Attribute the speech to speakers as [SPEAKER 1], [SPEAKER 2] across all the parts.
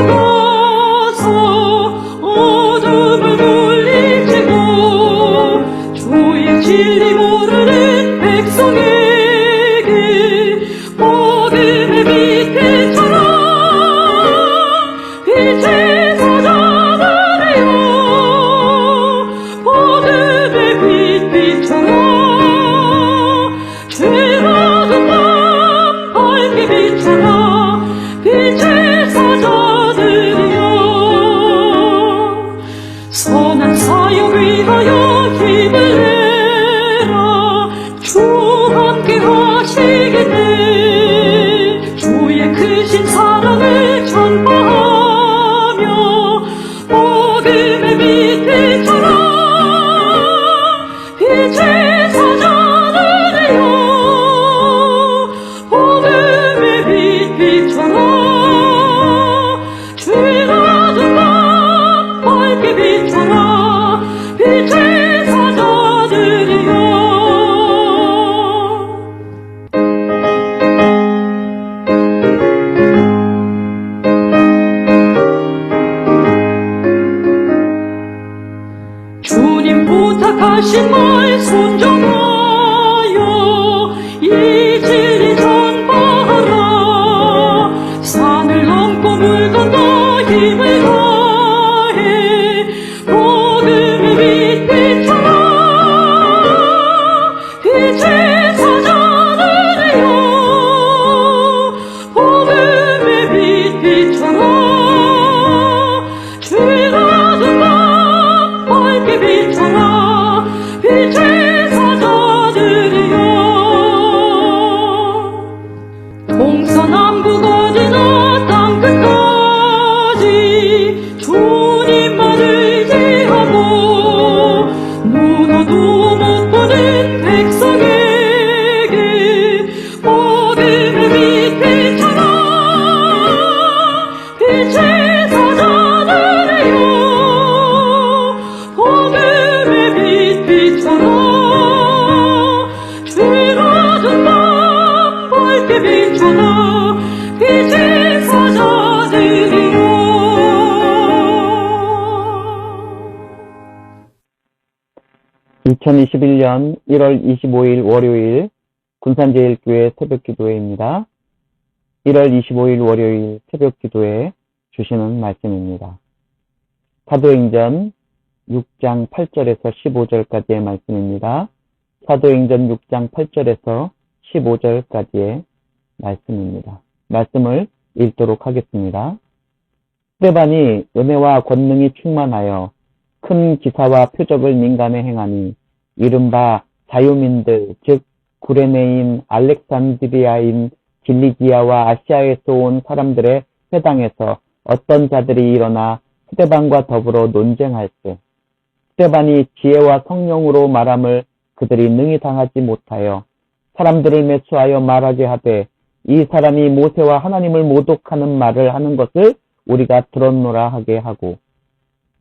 [SPEAKER 1] 가서 어둠을 물리치고 주의 진리 모르는 백성에게 복음의 빛 비춰라. 빛의 사자들이여 복음의 빛 비춰라. 죄악은 밤 밝게 비춰라. 빛의 사자들이여 선한 사역 위하여 힘을 내라. 주 함께 하시겠네. 주의 크신 사랑을 전파하며 복음의 빛 비춰라. 빛의 사자들이여 복음의 빛 비춰라. 죄악은 밤 밝게 비춰라. 빛의 사자들이여 주님 부탁하신 말 순종하여 이 진리 전파하라. 산을 넘고 물 건너 힘을 다해 복음의 빛 비춰라. 빛의 사자들이여 복음의 빛 비춰라. 죄악은 밤 밝게 비춰라. 빛의 사자들이여 동서남북 어디나 땅끝까지 주님만 의지하고 눈어도 못 보는 백성에게 복음의 빛 비춰라. 빛의 사자들이여 복음의 빛 비춰라. 죄악은 밤 밝게 비춰라. 빛의 사자들이여
[SPEAKER 2] 2021년 1월 25일 월요일 군산제일교회 새벽기도회입니다. 1월 25일 월요일 새벽기도회 주시는 말씀입니다. 사도행전 6장 8절에서 15절까지의 말씀입니다. 사도행전 6장 8절에서 15절까지의 말씀입니다. 말씀을 읽도록 하겠습니다. 스데반이 은혜와 권능이 충만하여 큰 기사와 표적을 민간에 행하니 이른바 자유민들 즉 구레네인, 알렉산드리아인, 길리기아와 아시아에서 온 사람들의 회당에서 어떤 자들이 일어나 스데반과 더불어 논쟁할 때 스데반이 지혜와 성령으로 말함을 그들이 능히 당하지 못하여 사람들을 매수하여 말하게 하되 이 사람이 모세와 하나님을 모독하는 말을 하는 것을 우리가 들었노라 하게 하고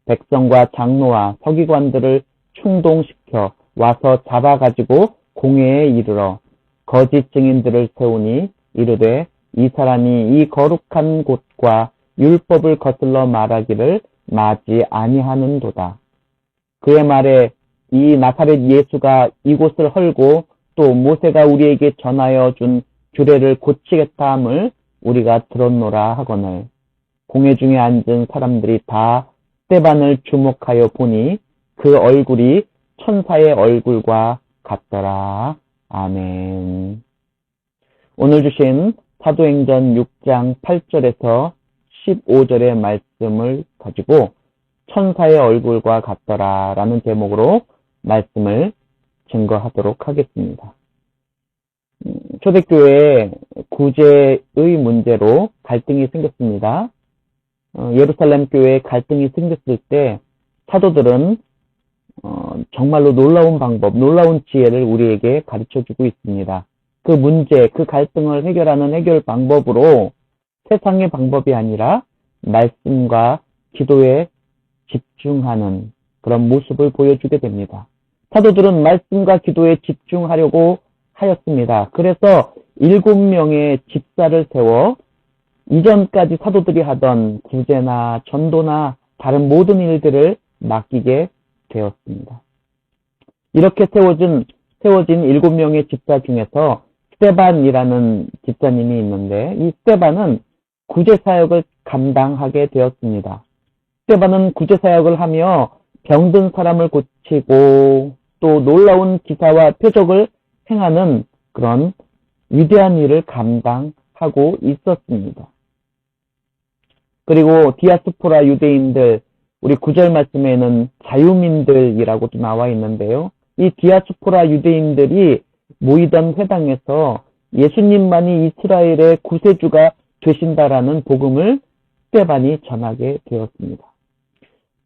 [SPEAKER 2] 백성과 장로와 서기관들을 충동시켜 와서 잡아가지고 공회에 이르러 거짓 증인들을 세우니 이르되 이 사람이 이 거룩한 곳과 율법을 거슬러 말하기를 마지 아니하는도다. 그의 말에 이 나사렛 예수가 이곳을 헐고 또 모세가 우리에게 전하여 준 규례를 고치겠다 함을 우리가 들었노라 하거늘 공회 중에 앉은 사람들이 다 스데반을 주목하여 보니 그 얼굴이 천사의 얼굴과 같더라. 아멘. 오늘 주신 사도행전 6장 8절에서 15절의 말씀을 가지고 천사의 얼굴과 같더라 라는 제목으로 말씀을 증거하도록 하겠습니다. 초대교회에 구제의 문제로 갈등이 생겼습니다. 예루살렘 교회에 갈등이 생겼을 때 사도들은 정말로 놀라운 방법, 놀라운 지혜를 우리에게 가르쳐주고 있습니다. 그 문제, 그 갈등을 해결하는 해결 방법으로 세상의 방법이 아니라 말씀과 기도에 집중하는 그런 모습을 보여주게 됩니다. 사도들은 말씀과 기도에 집중하려고 하였습니다. 그래서 7명의 집사를 세워 이전까지 사도들이 하던 구제나 전도나 다른 모든 일들을 맡기게 되었습니다. 이렇게 세워진 7명의 집사 중에서 스데반이라는 집사님이 있는데 이 스데반은 구제사역을 감당하게 되었습니다. 스데반은 구제사역을 하며 병든 사람을 고치고 또 놀라운 기사와 표적을 행하는 그런 위대한 일을 감당하고 있었습니다. 그리고 디아스포라 유대인들, 우리 9절 말씀에는 자유민들이라고도 나와 있는데요. 이 디아스포라 유대인들이 모이던 회당에서 예수님만이 이스라엘의 구세주가 되신다라는 복음을 스데반이 전하게 되었습니다.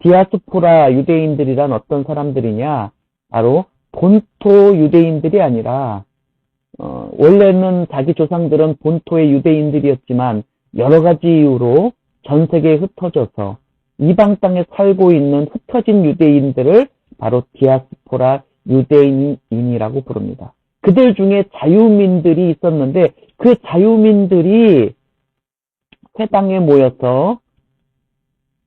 [SPEAKER 2] 디아스포라 유대인들이란 어떤 사람들이냐? 바로 본토 유대인들이 아니라 원래는 자기 조상들은 본토의 유대인들이었지만 여러 가지 이유로 전 세계에 흩어져서 이방 땅에 살고 있는 흩어진 유대인들을 바로 디아스포라 유대인이라고 부릅니다. 그들 중에 자유민들이 있었는데 그 자유민들이 회당에 모여서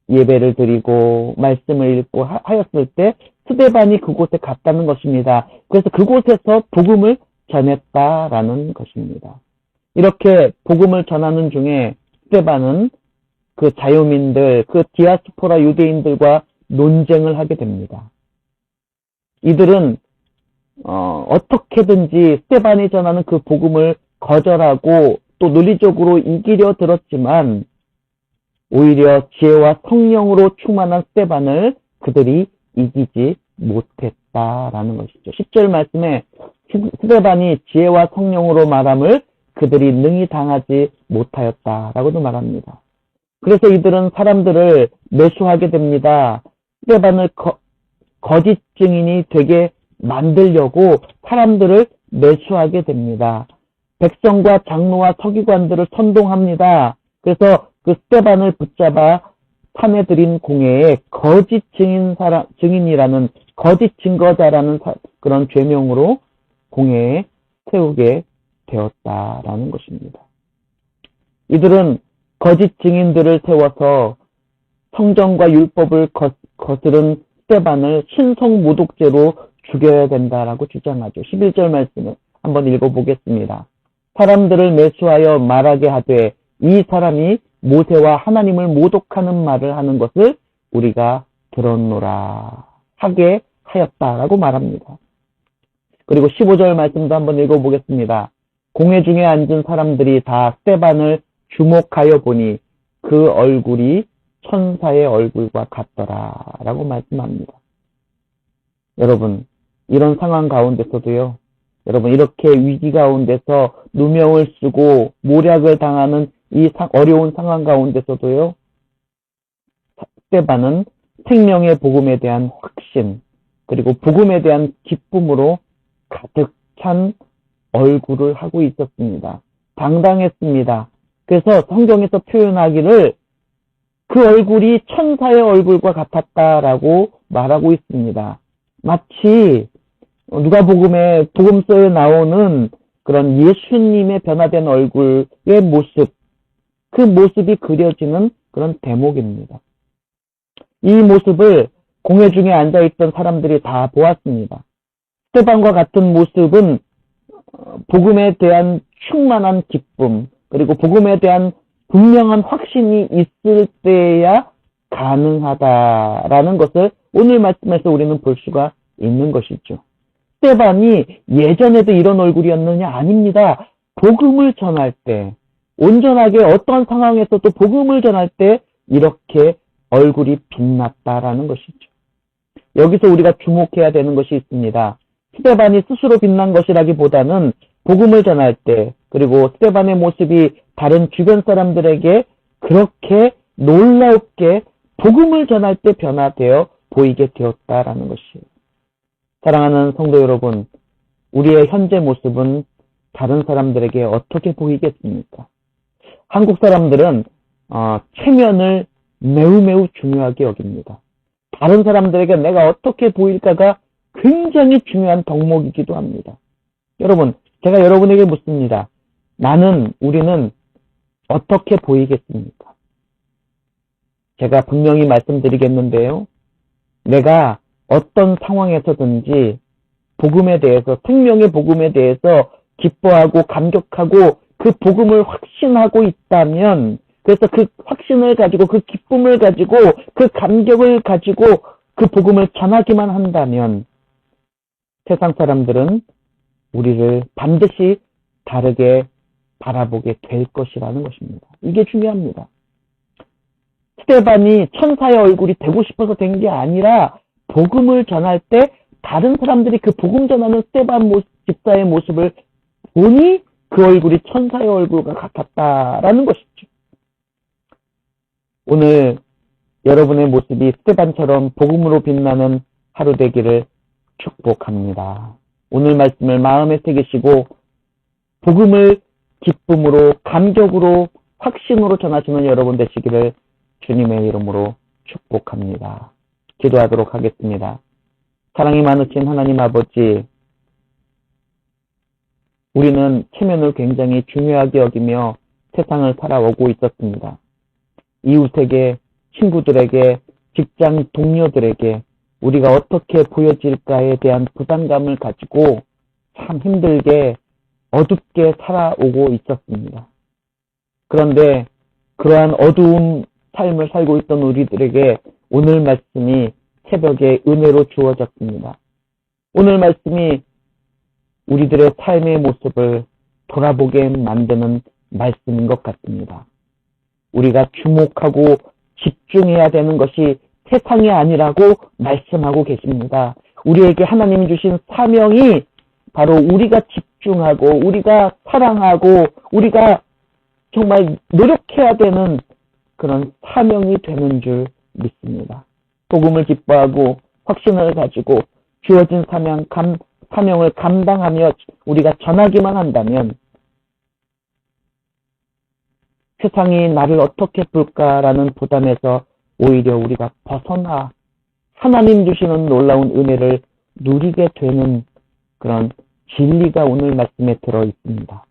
[SPEAKER 2] 예배를 드리고 말씀을 읽고 하였을 때 스데반이 그곳에 갔다는 것입니다. 그래서 그곳에서 복음을 전했다라는 것입니다. 이렇게 복음을 전하는 중에 스데반은 그 자유민들, 그 디아스포라 유대인들과 논쟁을 하게 됩니다. 이들은 어떻게든지 스데반이 전하는 그 복음을 거절하고 또 논리적으로 이기려 들었지만 오히려 지혜와 성령으로 충만한 스데반을 그들이 이기지 못했다라는 것이죠. 10절 말씀에 스데반이 지혜와 성령으로 말함을 그들이 능히 당하지 못하였다라고도 말합니다. 그래서 이들은 사람들을 매수하게 됩니다. 스데반을 거짓 증인이 되게 만들려고 사람들을 매수하게 됩니다. 백성과 장로와 서기관들을 선동합니다. 그래서 그 스데반을 붙잡아 판에 들인 공회에 거짓 증인이라는 거짓 증거자라는 그런 죄명으로 공회에 세우게 되었다라는 것입니다. 이들은 거짓 증인들을 세워서 성경과 율법을 거스른 스데반을 신성모독죄로 죽여야 된다라고 주장하죠. 11절 말씀을 한번 읽어보겠습니다. 사람들을 매수하여 말하게 하되 이 사람이 모세와 하나님을 모독하는 말을 하는 것을 우리가 들었노라 하게 하였다라고 말합니다. 그리고 15절 말씀도 한번 읽어보겠습니다. 공회 중에 앉은 사람들이 다 스데반을 주목하여 보니 그 얼굴이 천사의 얼굴과 같더라라고 말씀합니다. 여러분, 이런 상황 가운데서도요, 여러분 이렇게 위기 가운데서 누명을 쓰고 모략을 당하는 이 어려운 상황 가운데서도요, 스데반은 생명의 복음에 대한 확신, 그리고 복음에 대한 기쁨으로 가득 찬 얼굴을 하고 있었습니다. 당당했습니다. 그래서 성경에서 표현하기를 그 얼굴이 천사의 얼굴과 같았다라고 말하고 있습니다. 마치 누가복음에 복음서에 나오는 그런 예수님의 변화된 얼굴의 모습, 그 모습이 그려지는 그런 대목입니다. 이 모습을 공회 중에 앉아있던 사람들이 다 보았습니다. 스데반과 같은 모습은 복음에 대한 충만한 기쁨, 그리고 복음에 대한 분명한 확신이 있을 때야 가능하다라는 것을 오늘 말씀에서 우리는 볼 수가 있는 것이죠. 스데반이 예전에도 이런 얼굴이었느냐? 아닙니다. 복음을 전할 때, 온전하게 어떠한 상황에서도 복음을 전할 때 이렇게 얼굴이 빛났다라는 것이죠. 여기서 우리가 주목해야 되는 것이 있습니다. 스데반이 스스로 빛난 것이라기보다는 복음을 전할 때, 그리고 스데반의 모습이 다른 주변 사람들에게 그렇게 놀랍게 복음을 전할 때 변화되어 보이게 되었다라는 것이에요. 사랑하는 성도 여러분, 우리의 현재 모습은 다른 사람들에게 어떻게 보이겠습니까? 한국 사람들은 체면을 매우 중요하게 여깁니다. 다른 사람들에게 내가 어떻게 보일까가 굉장히 중요한 덕목이기도 합니다. 여러분, 제가 여러분에게 묻습니다. 우리는 어떻게 보이겠습니까? 제가 분명히 말씀드리겠는데요. 내가 어떤 상황에서든지 복음에 대해서, 생명의 복음에 대해서 기뻐하고 감격하고 그 복음을 확신하고 있다면, 그래서 그 확신을 가지고 그 기쁨을 가지고 그 감격을 가지고 그 복음을 전하기만 한다면 세상 사람들은 우리를 반드시 다르게 바라보게 될 것이라는 것입니다. 이게 중요합니다. 스데반이 천사의 얼굴이 되고 싶어서 된 게 아니라 복음을 전할 때 다른 사람들이 그 복음 전하는 스데반 집사의 모습을 보니 그 얼굴이 천사의 얼굴과 같았다라는 것이죠. 오늘 여러분의 모습이 스데반처럼 복음으로 빛나는 하루 되기를 축복합니다. 오늘 말씀을 마음에 새기시고 복음을 기쁨으로, 감격으로, 확신으로 전하시는 여러분 되시기를 주님의 이름으로 축복합니다. 기도하도록 하겠습니다. 사랑이 많으신 하나님 아버지, 우리는 체면을 굉장히 중요하게 여기며 세상을 살아오고 있었습니다. 이웃에게, 친구들에게, 직장 동료들에게 우리가 어떻게 보여질까에 대한 부담감을 가지고 참 힘들게 어둡게 살아오고 있었습니다. 그런데 그러한 어두운 삶을 살고 있던 우리들에게 오늘 말씀이 새벽에 은혜로 주어졌습니다. 오늘 말씀이 우리들의 삶의 모습을 돌아보게 만드는 말씀인 것 같습니다. 우리가 주목하고 집중해야 되는 것이 세상이 아니라고 말씀하고 계십니다. 우리에게 하나님이 주신 사명이 바로 우리가 집중하고 우리가 사랑하고 우리가 정말 노력해야 되는 그런 사명이 되는 줄 믿습니다. 복음을 기뻐하고 확신을 가지고 주어진 사명을 감당하며 우리가 전하기만 한다면 세상이 나를 어떻게 볼까라는 부담에서 오히려 우리가 벗어나 하나님 주시는 놀라운 은혜를 누리게 되는 그런 진리가 오늘 말씀에 들어 있습니다.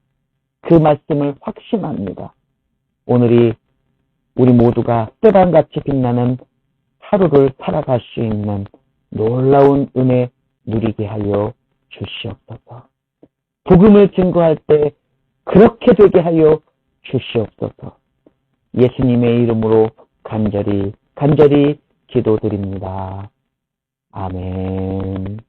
[SPEAKER 2] 그 말씀을 확신합니다. 오늘이 우리 모두가 스데반같이 빛나는 하루를 살아갈 수 있는 놀라운 은혜 누리게 하여 주시옵소서. 복음을 증거할 때 그렇게 되게 하여 주시옵소서. 예수님의 이름으로 간절히 기도드립니다. 아멘.